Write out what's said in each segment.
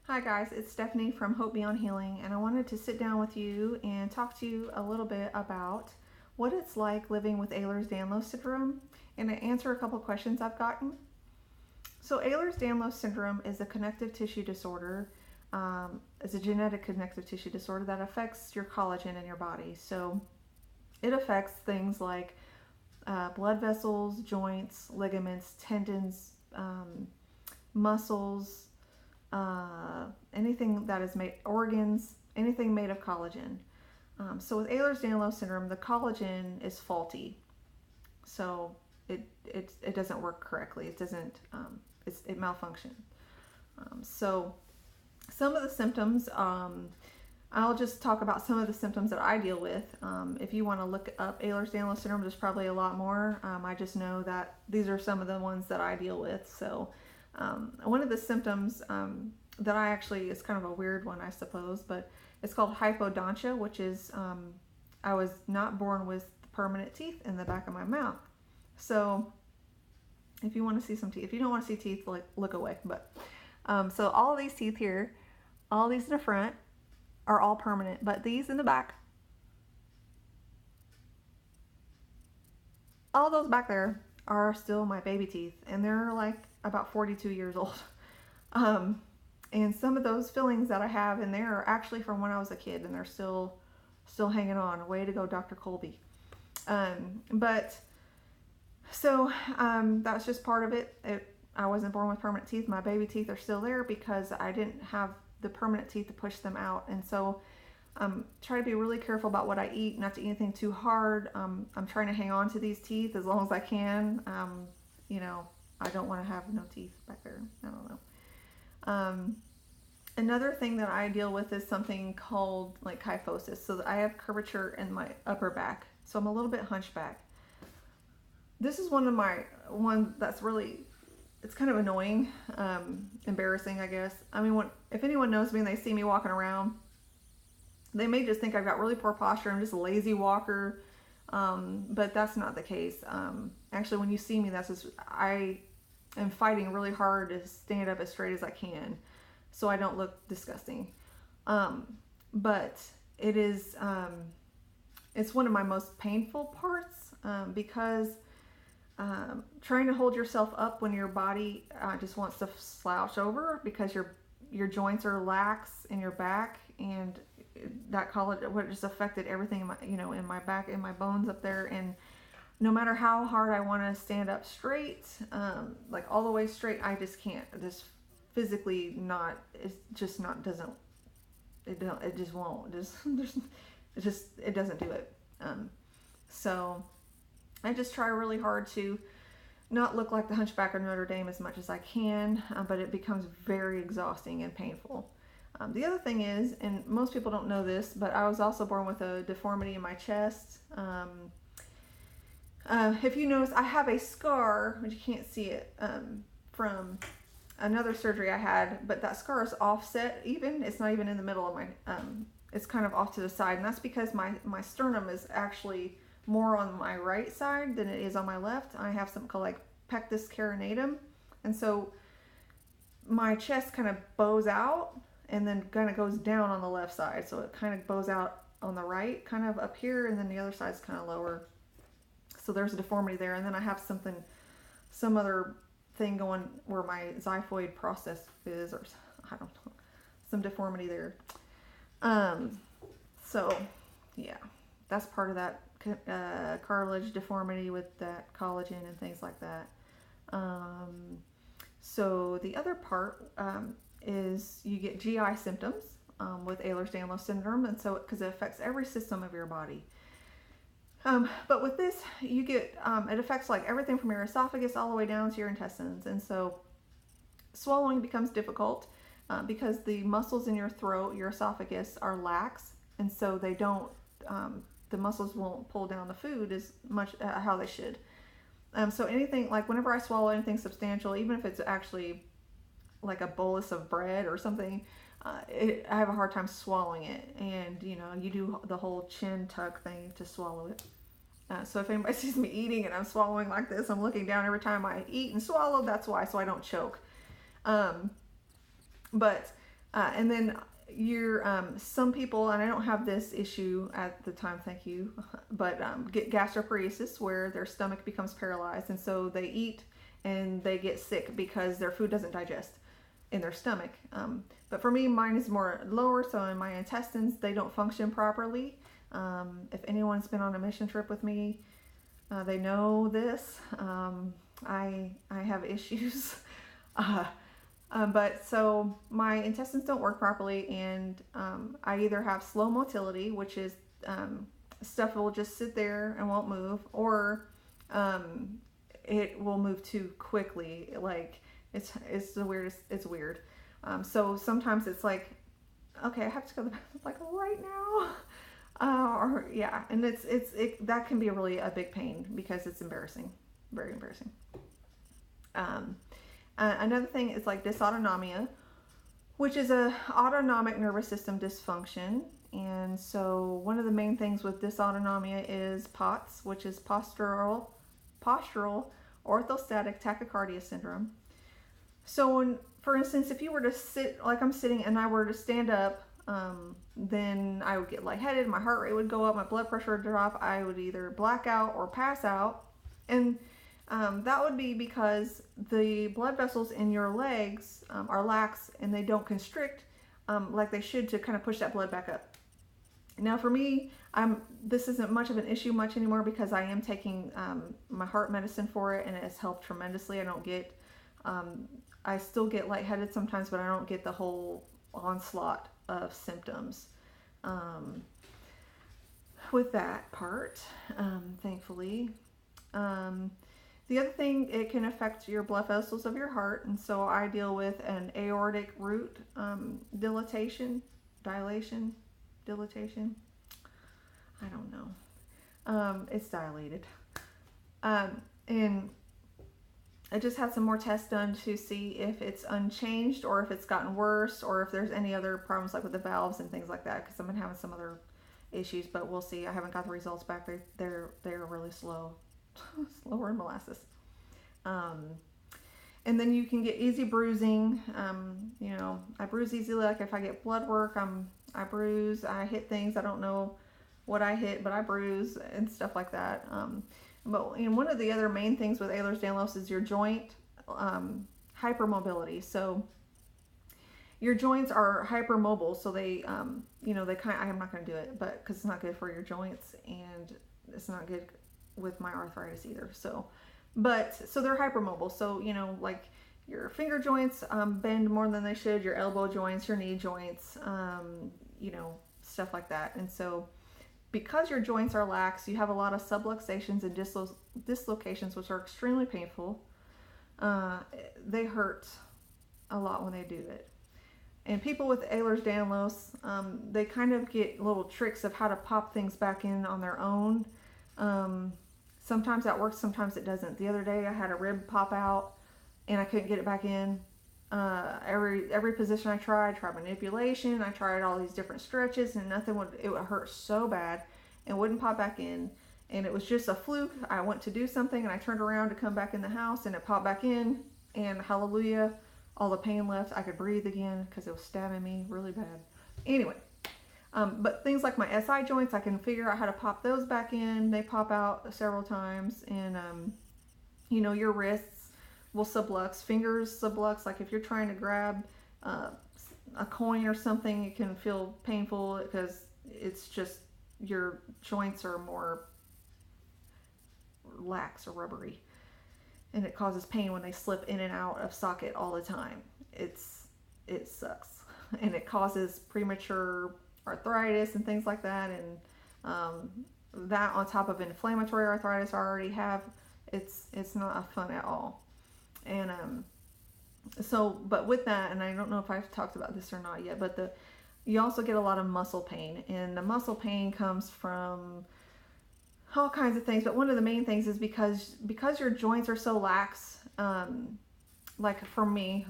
Hi guys, it's Stephanie from Hope Beyond Healing, and I wanted to sit down with you and talk to you a little bit about what it's like living with Ehlers Danlos Syndrome and to answer a couple questions I've gotten. So Ehlers Danlos Syndrome is a connective tissue disorder. It's a genetic connective tissue disorder that affects your collagen in your body. So it affects things like blood vessels, joints, ligaments, tendons, muscles, anything that is made, organs, anything made of collagen. So with Ehlers Danlos syndrome, the collagen is faulty, so it doesn't work correctly. It doesn't it malfunctions. So some of the symptoms, I'll just talk about some of the symptoms that I deal with. If you want to look up Ehlers Danlos syndrome, there's probably a lot more. I just know that these are some of the ones that I deal with. So one of the symptoms that I actually, is kind of a weird one, I suppose, but it's called hypodontia, which is I was not born with permanent teeth in the back of my mouth. So if you want to see some teeth, if you don't want to see teeth, like, look away. But so all of these teeth here, all these in the front are all permanent, but these in the back, all those back there are still my baby teeth, and they're like about 42 years old. And some of those fillings that I have in there are actually from when I was a kid, and they're still hanging on. Way to go, Dr. Colby. But so that's just part of it. I wasn't born with permanent teeth. My baby teeth are still there because I didn't have the permanent teeth to push them out. And so try to be really careful about what I eat, not to eat anything too hard. I'm trying to hang on to these teeth as long as I can. You know, I don't want to have no teeth back there. I don't know. Another thing that I deal with is something called like kyphosis. So I have curvature in my upper back. So I'm a little bit hunchback. This is one that's really, it's kind of annoying, embarrassing, I guess. I mean, if anyone knows me and they see me walking around, they may just think I've got really poor posture. I'm just a lazy walker. But that's not the case. Actually, when you see me, that's just, I am fighting really hard to stand up as straight as I can so I don't look disgusting. But it is, it's one of my most painful parts, because trying to hold yourself up when your body just wants to slouch over because your joints are lax in your back, and that collagen, what just affected everything in my, in my back, in my bones up there. And no matter how hard I want to stand up straight, like all the way straight, I just can't. Just physically not. It's just not. Doesn't. It just won't. It doesn't do it. So I just try really hard to not look like the Hunchback of Notre Dame as much as I can, but it becomes very exhausting and painful. The other thing is, and most people don't know this, but I was also born with a deformity in my chest. If you notice, I have a scar, but you can't see it, from another surgery I had, but that scar is offset even. It's not even in the middle of my, it's kind of off to the side, and that's because my sternum is actually more on my right side than it is on my left. I have something called like pectus carinatum, and so my chest kind of bows out and then kind of goes down on the left side, so it kind of bows out on the right, kind of up here, and then the other side's kind of lower. So there's a deformity there, and then I have some other thing going where my xiphoid process is, or I don't know, some deformity there. So yeah, that's part of that cartilage deformity with that collagen and things like that. So the other part is you get GI symptoms with Ehlers Danlos syndrome, and so because it affects every system of your body. But with this, you get it affects like everything from your esophagus all the way down to your intestines, and so swallowing becomes difficult because the muscles in your throat, your esophagus, are lax, and so they don't. The muscles won't pull down the food as much how they should. So anything, like whenever I swallow anything substantial, even if it's actually like a bolus of bread or something, I have a hard time swallowing it. And you do the whole chin tuck thing to swallow it. So if anybody sees me eating and I'm swallowing like this, I'm looking down every time I eat and swallow. That's why, so I don't choke. But And then some people, and I don't have this issue at the time, thank you, but get gastroparesis where their stomach becomes paralyzed, and so they eat and they get sick because their food doesn't digest in their stomach. But for me, mine is more lower, so in my intestines, they don't function properly. If anyone's been on a mission trip with me, they know this. I have issues. But so my intestines don't work properly, and I either have slow motility, which is stuff will just sit there and won't move, or it will move too quickly. Like it's the weirdest. It's weird. So sometimes it's like, okay, I have to go to the bathroom like right now. Or yeah, and that can be really a big pain because it's embarrassing, very embarrassing. Another thing is like dysautonomia, which is a autonomic nervous system dysfunction. And so one of the main things with dysautonomia is POTS, which is postural orthostatic tachycardia syndrome. So when, for instance, if you were to sit like I'm sitting and I were to stand up, then I would get lightheaded, my heart rate would go up, my blood pressure would drop, I would either black out or pass out. And that would be because the blood vessels in your legs are lax and they don't constrict like they should to kind of push that blood back up. Now for me, this isn't much of an issue much anymore because I am taking my heart medicine for it, and it has helped tremendously. I still get lightheaded sometimes, but I don't get the whole onslaught of symptoms with that part, thankfully. The other thing, it can affect your blood vessels of your heart, and so I deal with an aortic root dilation. I don't know. It's dilated. And I just had some more tests done to see if it's unchanged or if it's gotten worse or if there's any other problems like with the valves and things like that, because I've been having some other issues, but we'll see. I haven't got the results back. They're really slow. Slower than molasses. And then you can get easy bruising. I bruise easily. Like if I get blood work, I bruise. I hit things. I don't know what I hit, but I bruise and stuff like that. But one of the other main things with Ehlers Danlos is your joint hypermobility. So your joints are hypermobile. So they I'm not going to do it, but because it's not good for your joints and it's not good with my arthritis either. So they're hypermobile. So, like your finger joints bend more than they should, your elbow joints, your knee joints, stuff like that. And so because your joints are lax, you have a lot of subluxations and dislocations, which are extremely painful. They hurt a lot when they do it. And people with Ehlers Danlos, they kind of get little tricks of how to pop things back in on their own. Sometimes that works, sometimes it doesn't. The other day I had a rib pop out and I couldn't get it back in. Every position I tried manipulation, I tried all these different stretches, and it would hurt so bad and wouldn't pop back in. And it was just a fluke. I went to do something and I turned around to come back in the house and it popped back in, and hallelujah, all the pain left. I could breathe again because it was stabbing me really bad. Anyway, but things like my SI joints, I can figure out how to pop those back in. They pop out several times. And, your wrists will sublux, fingers sublux. Like if you're trying to grab a coin or something, it can feel painful because it's just your joints are more lax or rubbery. And it causes pain when they slip in and out of socket all the time. It sucks. And it causes premature arthritis and things like that, and that on top of inflammatory arthritis I already have, it's not fun at all. And but with that, and I don't know if I've talked about this or not yet, but you also get a lot of muscle pain, and the muscle pain comes from all kinds of things, but one of the main things is because your joints are so lax. Like for me,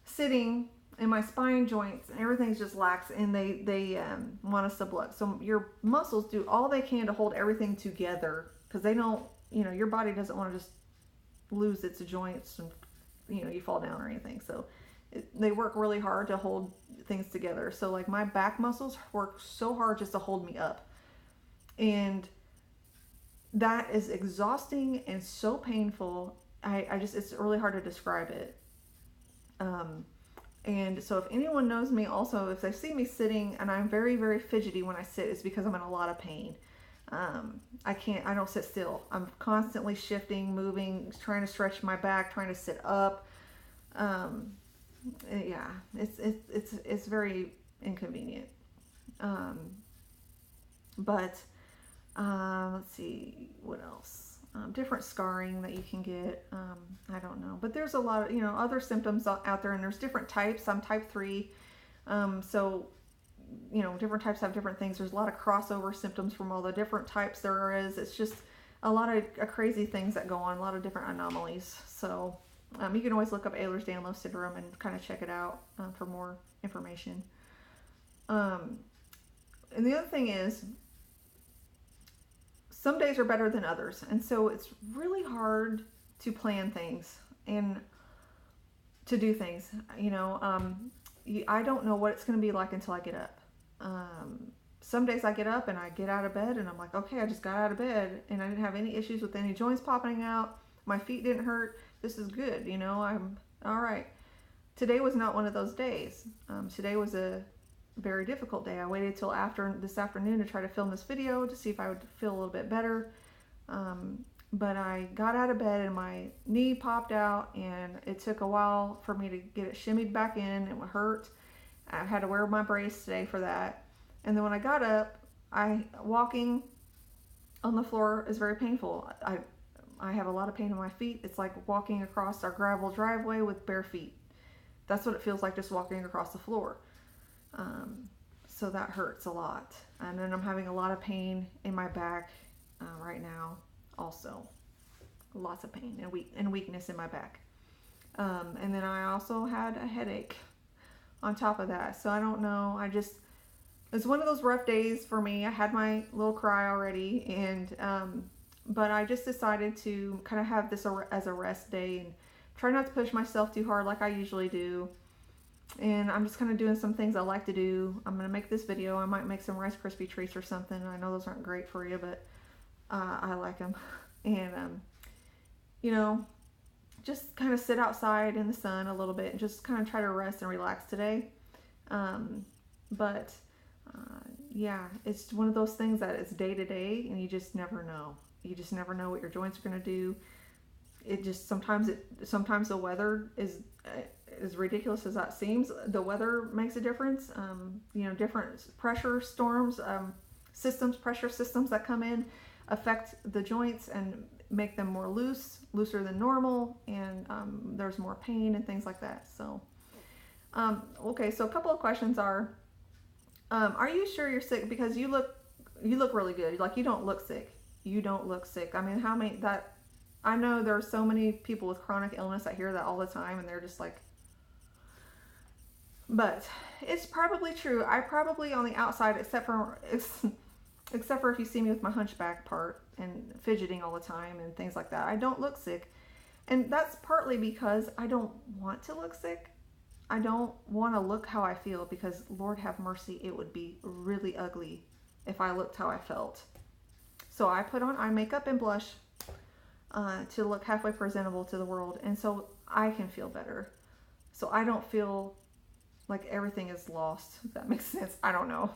sitting, and my spine joints and everything's just lax, and they want to sublux. So your muscles do all they can to hold everything together, because they don't, your body doesn't want to just lose its joints and you fall down or anything. So they work really hard to hold things together. So like my back muscles work so hard just to hold me up. And that is exhausting and so painful. I just, it's really hard to describe it. And so if anyone knows me also, if they see me sitting and I'm very, very fidgety when I sit, it's because I'm in a lot of pain. I don't sit still. I'm constantly shifting, moving, trying to stretch my back, trying to sit up. Yeah, it's very inconvenient. But let's see what else. Different scarring that you can get. I don't know, but there's a lot of other symptoms out there, and there's different types. I'm type 3, so different types have different things. There's a lot of crossover symptoms from all the different types there is. It's just a lot of crazy things that go on, a lot of different anomalies. So you can always look up Ehlers Danlos Syndrome and kind of check it out for more information. And the other thing is, some days are better than others, and so it's really hard to plan things and to do things. I don't know what it's going to be like until I get up. Some days I get up and I get out of bed and I'm like, okay, I just got out of bed and I didn't have any issues with any joints popping out. My feet didn't hurt. This is good. I'm all right. Today was not one of those days. Today was a very difficult day. I waited till after this afternoon to try to film this video to see if I would feel a little bit better. But I got out of bed and my knee popped out, and it took a while for me to get it shimmied back in. It hurt. I had to wear my brace today for that. And then when I got up, walking on the floor is very painful. I have a lot of pain in my feet. It's like walking across our gravel driveway with bare feet. That's what it feels like, just walking across the floor. So that hurts a lot. And then I'm having a lot of pain in my back right now also. Lots of pain and weakness in my back. And then I also had a headache on top of that. So I don't know. It's one of those rough days for me. I had my little cry already, but I just decided to kind of have this as a rest day and try not to push myself too hard like I usually do. And I'm just kind of doing some things I like to do. I'm going to make this video. I might make some Rice Krispie treats or something. I know those aren't great for you, but I like them. And, just kind of sit outside in the sun a little bit and just kind of try to rest and relax today. Yeah, it's one of those things that it's day to day, and you just never know. You just never know what your joints are going to do. Sometimes the weather is as ridiculous as that seems. The weather makes a difference. Different pressure storms, pressure systems that come in affect the joints and make them more looser than normal, and there's more pain and things like that. So, okay, so a couple of questions are you sure you're sick? Because you look really good. Like, you don't look sick. You don't look sick. I mean, I know there are so many people with chronic illness that hear that all the time, and they're just like, but it's probably true. I probably on the outside, except for if you see me with my hunchback part and fidgeting all the time and things like that, I don't look sick. And that's partly because I don't want to look sick. I don't want to look how I feel, because Lord have mercy, it would be really ugly if I looked how I felt. So I put on eye makeup and blush to look halfway presentable to the world, and so I can feel better. So I don't feel like everything is lost, if that makes sense. I don't know.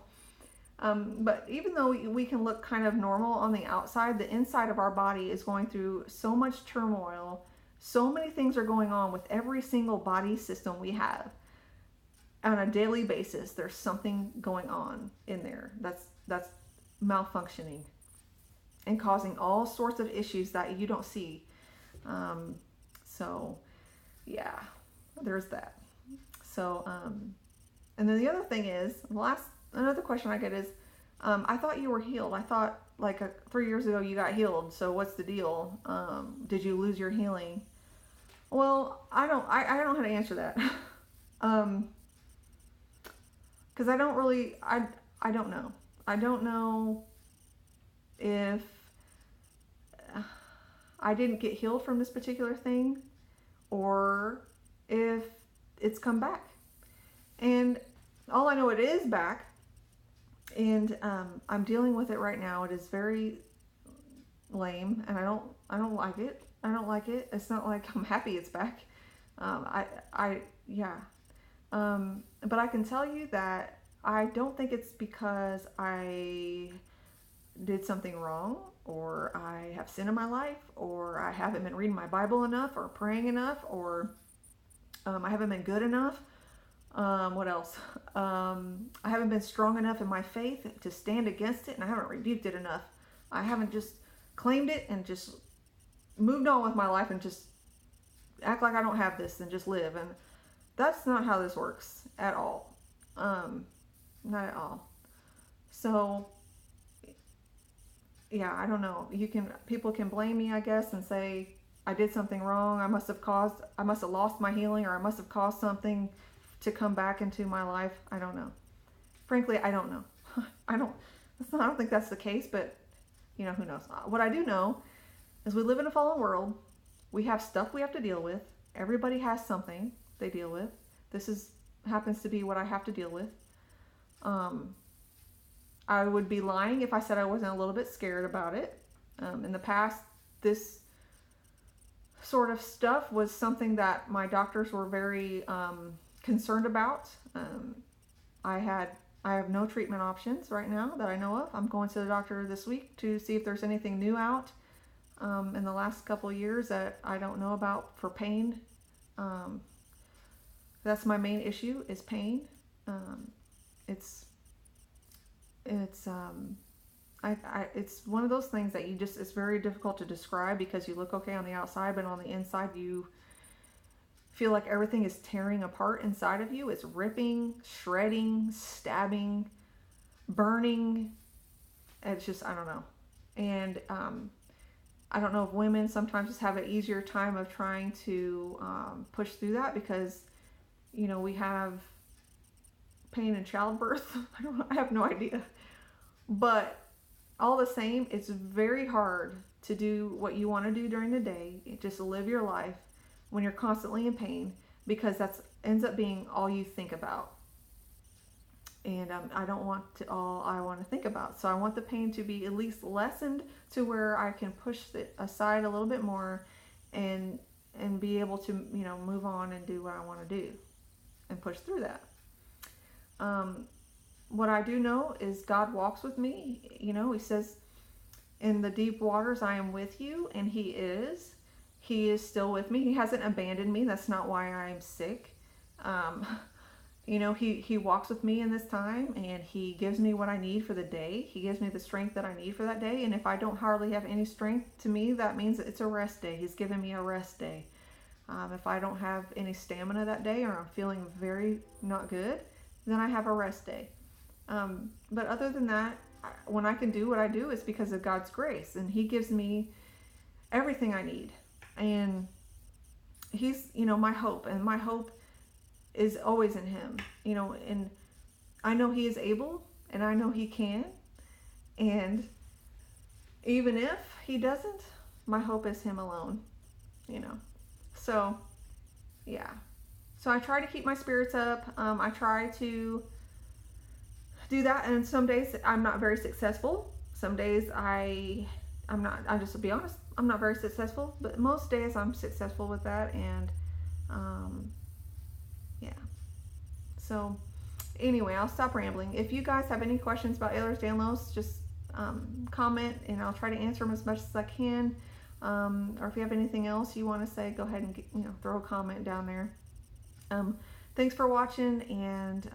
But even though we can look kind of normal on the outside, the inside of our body is going through so much turmoil. So many things are going on with every single body system we have. On a daily basis, there's something going on in there that's malfunctioning and causing all sorts of issues that you don't see. So yeah, there's that. So, and then the other thing is, another question I get is, I thought you were healed. I thought 3 years ago you got healed. So what's the deal? Did you lose your healing? Well, I don't know how to answer that. Cause I don't know. I don't know if I didn't get healed from this particular thing, or if it's come back. And all I know, it is back. And I'm dealing with it right now. It is very lame, and I don't like it. I don't like it. It's not like I'm happy it's back. Yeah. But I can tell you that I don't think it's because I did something wrong, or I have sin in my life, or I haven't been reading my Bible enough, or praying enough, or I haven't been good enough. What else? I haven't been strong enough in my faith to stand against it, and I haven't rebuked it enough. I haven't just claimed it and just moved on with my life and just act like I don't have this and just live. And that's not how this works at all. Not at all. So, yeah, I don't know. People can blame me, I guess, and say I did something wrong. I must have lost my healing, or I must have caused something to come back into my life. I don't know. Frankly, I don't know. I don't think that's the case, but who knows? What I do know is we live in a fallen world. We have stuff we have to deal with. Everybody has something they deal with. This happens to be what I have to deal with. I would be lying if I said I wasn't a little bit scared about it. In the past, this sort of stuff was something that my doctors were very concerned about. I have no treatment options right now that I know of. I'm going to the doctor this week to see if there's anything new out in the last couple of years that I don't know about for pain. That's my main issue, is pain. It's one of those things that it's very difficult to describe, because you look okay on the outside, but on the inside you feel like everything is tearing apart inside of you. It's ripping, shredding, stabbing, burning. It's just, I don't know. And I don't know if women sometimes just have an easier time of trying to push through that, because we have pain in childbirth. I have no idea. But all the same, it's very hard to do what you want to do during the day, just live your life, when you're constantly in pain, because that ends up being all you think about. And I don't want all I want to think about. So I want the pain to be at least lessened to where I can push it aside a little bit more and be able to, move on and do what I want to do and push through that. What I do know is God walks with me. He says, in the deep waters, I am with you, and He is still with me. He hasn't abandoned me. That's not why I'm sick. He walks with me in this time, and He gives me what I need for the day. He gives me the strength that I need for that day. And if I don't hardly have any strength, to me, that means it's a rest day. He's given me a rest day. If I don't have any stamina that day, or I'm feeling very not good, then I have a rest day. But other than that, when I can do what I do, it's because of God's grace, and He gives me everything I need. And He's, my hope, and my hope is always in Him, and I know He is able, and I know He can. And even if He doesn't, my hope is Him alone, So, yeah. So I try to keep my spirits up. I try to do that, and some days I'm not very successful. Some days I just to be honest, I'm not very successful, but most days I'm successful with that. And yeah. So anyway, I'll stop rambling. If you guys have any questions about Ehlers Danlos, just comment, and I'll try to answer them as much as I can. Or if you have anything else you want to say, go ahead and throw a comment down there. Thanks for watching, and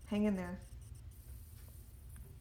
hang in there.